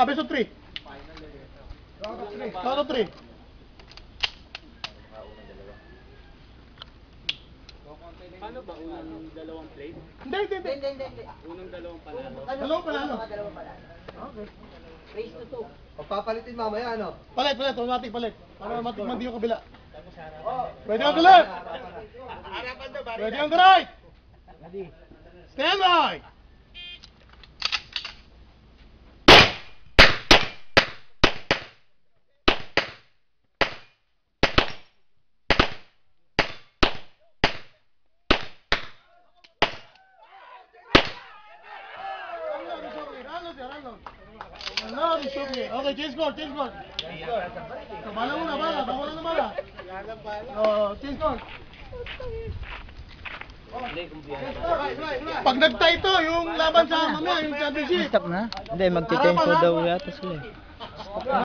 best of 3. Round of 3. Paano ba? Unang dalawang plate? Hindi. Unang dalawang panalo. Dalawang panalo. Okay. Race to 2. Papalitin mamaya, ano? Palit, automatic palit. Para matikman din yung kabila. Ready on the left. Ready on the right. Stand by. Okay, change score. So, bala muna, bawala na bala. Change score. Pag nag-tie ito, yung laban sa mamaya, yung championship. Stop na? Hindi, magte-tempo daw yata sila.